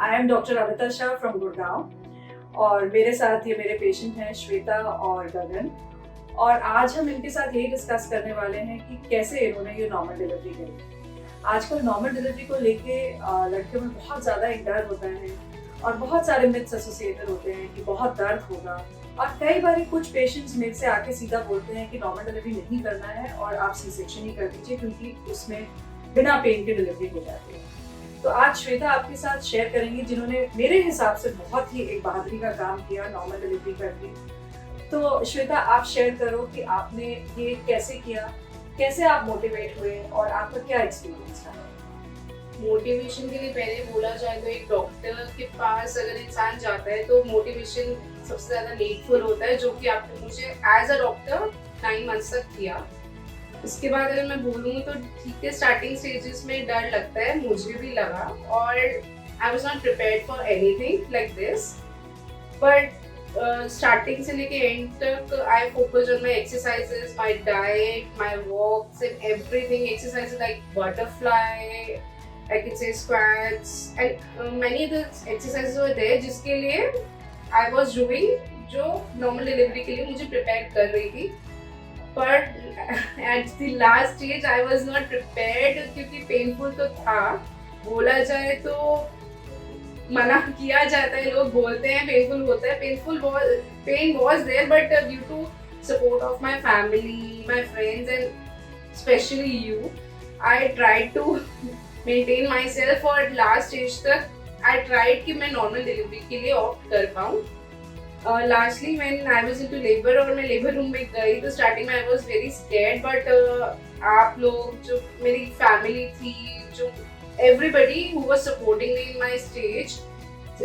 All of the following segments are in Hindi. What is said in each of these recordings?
I am doctor Amita Shah from Gurgaon और मेरे साथ ये मेरे पेशेंट हैं श्वेता और गगन। और आज हम इनके साथ यही डिस्कस करने वाले हैं कि कैसे इन्होंने ये नॉर्मल डिलीवरी करी। आजकल नॉर्मल डिलीवरी को लेके लड़कियों में बहुत ज़्यादा एक डर होता है और बहुत सारे मिथ्स एसोसिएटेड होते हैं कि बहुत दर्द होगा। और कई बार कुछ पेशेंट्स मेरे से आके सीधा बोलते हैं कि नॉर्मल डिलीवरी नहीं करना है और आप सी सेक्शन ही कर दीजिए क्योंकि उसमें बिना पेन के डिलीवरी हो जाती है। तो आज श्वेता आपके साथ शेयर करेंगी जिन्होंने मेरे हिसाब से बहुत ही एक बहादुरी का काम किया नॉर्मल डिलीवरी करके। तो श्वेता आप शेयर करो कि आपने ये कैसे किया, कैसे आप मोटिवेट हुए और आपका क्या एक्सपीरियंस रहा। मोटिवेशन के लिए पहले बोला जाए तो एक डॉक्टर के पास अगर इंसान जाता है तो मोटिवेशन सबसे ज्यादा नीडफुल होता है, जो कि आपने मुझे एज अ डॉक्टर 9 मंथ्स तक किया। इसके बाद अगर मैं बोलूँ तो ठीक है, स्टार्टिंग स्टेजेस में डर लगता है, मुझे भी लगा और I was not prepared for anything like this. But starting से लेके एंड तक I focus on my exercises, my diet, my walks and everything. Exercises like butterfly, I can say squats and many other exercises were there जिसके लिए I was doing, जो normal delivery के लिए मुझे prepare कर रही थी। But at the last stage I was not prepared क्योंकि painful तो था। बोला जाए तो मना किया जाता है, लोग बोलते हैं painful होता है, pain was there but due to support of my family, my friends and especially you, I tried to maintain my self और लास्ट स्टेज तक आई ट्राइड कि मैं नॉर्मल डिलीवरी के लिए ऑप्ट कर पाऊँ। Lastly when I was into labour और मैं लेबर रूम में गई तो स्टार्टिंग में I was very scared, but आप लोग जो मेरी फैमिली थी, जो everybody who was supporting me in my stage,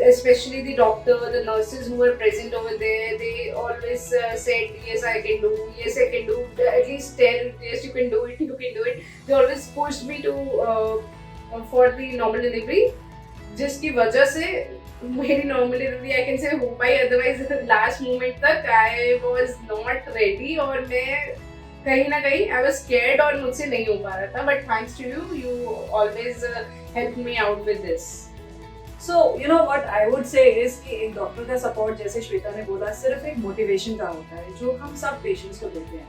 especially the doctor, the nurses who were present over there, they always said yes I can do, yes I can do, at least tell yes you can do it, you can do it. They always pushed me to for the normal delivery, जिसकी वजह से मेरी normal delivery I can say हो पाई, otherwise last moment तक I was not ready और मैं कहीं ना कहीं I was scared और मुझसे नहीं हो पा रहा था, but thanks to you, you always helped me out with this. So you know what I would say is कि एक डॉक्टर का सपोर्ट, जैसे श्वेता ने बोला, सिर्फ एक मोटिवेशन का होता है जो हम सब पेशेंट्स को देते हैं,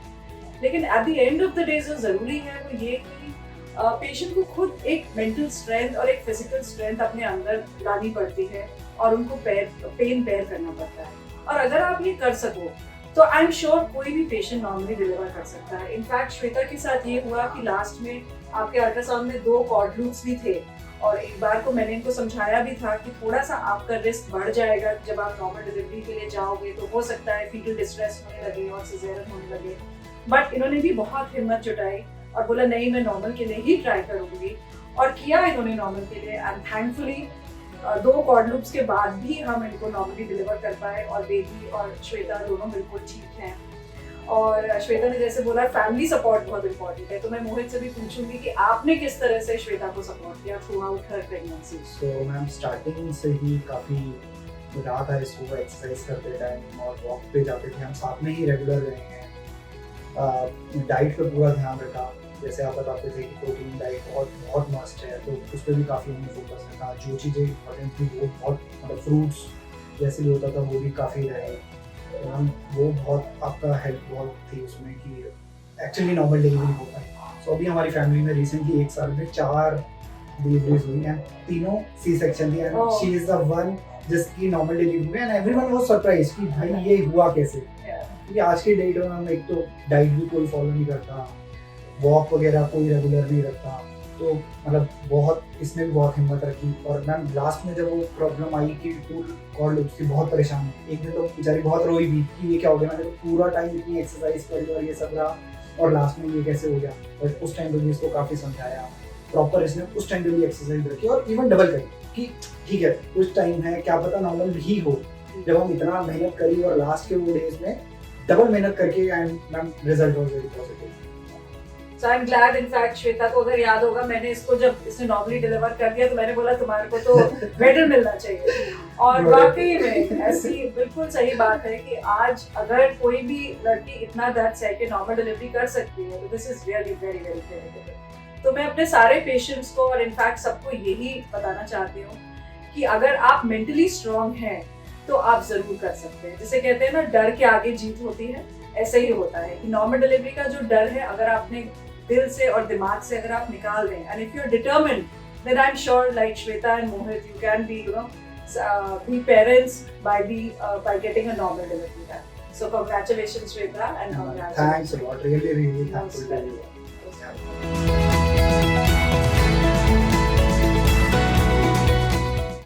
लेकिन at the end of the day जो जरूरी है वो ये कि पेशेंट को खुद एक मेंटल स्ट्रेंथ और एक फिजिकल स्ट्रेंथ अपने अंदर लानी पड़ती है और उनको पेन बेयर करना पड़ता है। और अगर आप ये कर सको तो आई एम श्योर कोई भी पेशेंट नॉर्मली डिलीवर कर सकता है। इनफैक्ट श्वेता के साथ ये हुआ कि लास्ट में आपके अल्ट्रासाउंड में 2 कॉर्ड लूप्स भी थे और एक बार को मैंने इनको समझाया भी था कि थोड़ा सा आपका रिस्क बढ़ जाएगा जब आप नॉर्मल डिलीवरी के लिए जाओगे, तो हो सकता है फीटल डिस्ट्रेस होने लगे और सिजेरियन होने लगे। बट इन्होंने भी बहुत हिम्मत जुटाई और बोला नहीं मैं नॉर्मल के लिए ही ट्राई करूंगी, और किया इन्होंने नॉर्मल के लिए। एंड थैंकफुली 2 कॉर्ड लूप्स के बाद भी हम इनको नॉर्मली डिलीवर कर पाए और बेबी और श्वेता दोनों बिल्कुल ठीक हैं। और श्वेता ने जैसे बोला फैमिली सपोर्ट बहुत इम्पोर्टेंट है, तो मैं मोहित से भी पूछूंगी कि आपने किस तरह से श्वेता को सपोर्ट किया through out her pregnancy. So ma'am starting से ही काफ़ी रहा था इसको, एक्सरसाइज करते टाइम और वॉक पे जाते थे, हम साथ में ही रेगुलर रहे हैं। डाइट पे पूरा ध्यान रखा, जैसे आप बताते थे कि प्रोटीन डाइट बहुत मस्ट है, तो उस पर भी काफ़ी हमने फोकस रखा। जो चीज़ें इंपॉर्टेंट थी वो बहुत, मतलब फ्रूट्स जैसे भी होता था वो भी काफ़ी रहे। वो बहुत आपका हेल्प बहुत थी उसमें कि एक्चुअली नॉर्मल डिलीवरी हो पाए। सो अभी हमारी फैमिली में रिसेंटली 1 साल में 4 डिलीवरीज हुई हैं, तीनों सी सेक्शन थी and she is the one जिसकी नॉर्मल डिलीवरी हुई एंड एवरीवन वाज सरप्राइज्ड कि भाई ये हुआ कैसे। क्योंकि आज की डेट में हम एक तो डाइट भी कोई फॉलो नहीं करता, वॉक वगैरह कोई रेगुलर नहीं रखता, तो मतलब बहुत इसने भी बहुत हिम्मत रखी। और मैम लास्ट में जब वो प्रॉब्लम आई कि 2 कॉर्ड लूप्स थी, बहुत परेशान हुई। एक दिन तो बेचारी बहुत रोई भी कि ये क्या हो गया, मैंने तो पूरा टाइम इतनी एक्सरसाइज करी और ये सब रहा और लास्ट में ये कैसे हो गया। बट उस टाइम पे भी इसको काफ़ी समझाया, प्रॉपर इसने उस टाइम पे भी एक्सरसाइज रखी और इवन डबल करी कि ठीक है कुछ टाइम है, क्या पता नॉर्मल ही हो। जब हम इतना मेहनत करी और लास्ट के वो डेज में डबल मेहनत करके and ma'am result was very positive. So I'm glad, in fact, Shweta को अगर याद होगा मैंने इसको जब इसने नॉर्मली डिलीवर कर दिया तो मैंने बोला तुम्हारे को तो मेडल मिलना चाहिए। और वाकई में ऐसी बिल्कुल सही बात है कि आज अगर कोई भी लड़की इतना दर्द सह के नॉर्मल डिलीवरी कर सकती है तो this is really very very creditable. तो मैं अपने सारे पेशेंट्स को और इनफैक्ट सबको यही बताना चाहती हूँ कि अगर आप मेंटली स्ट्रांग हैं तो आप जरूर कर सकते हैं। जिसे कहते हैं ना, डर के आगे जीत होती है, ऐसे ही होता है कि नॉर्मल डिलीवरी का जो डर है, अगर आपने दिल से और दिमाग से अगर आप निकाल रहे हैं, and if you are determined, then I'm sure, like Shweta and Mohit, you can be, be parents by getting a normal delivery time. So congratulations, Shweta, and congratulations. Thanks a lot. Really, really thankful to you. Namaskar.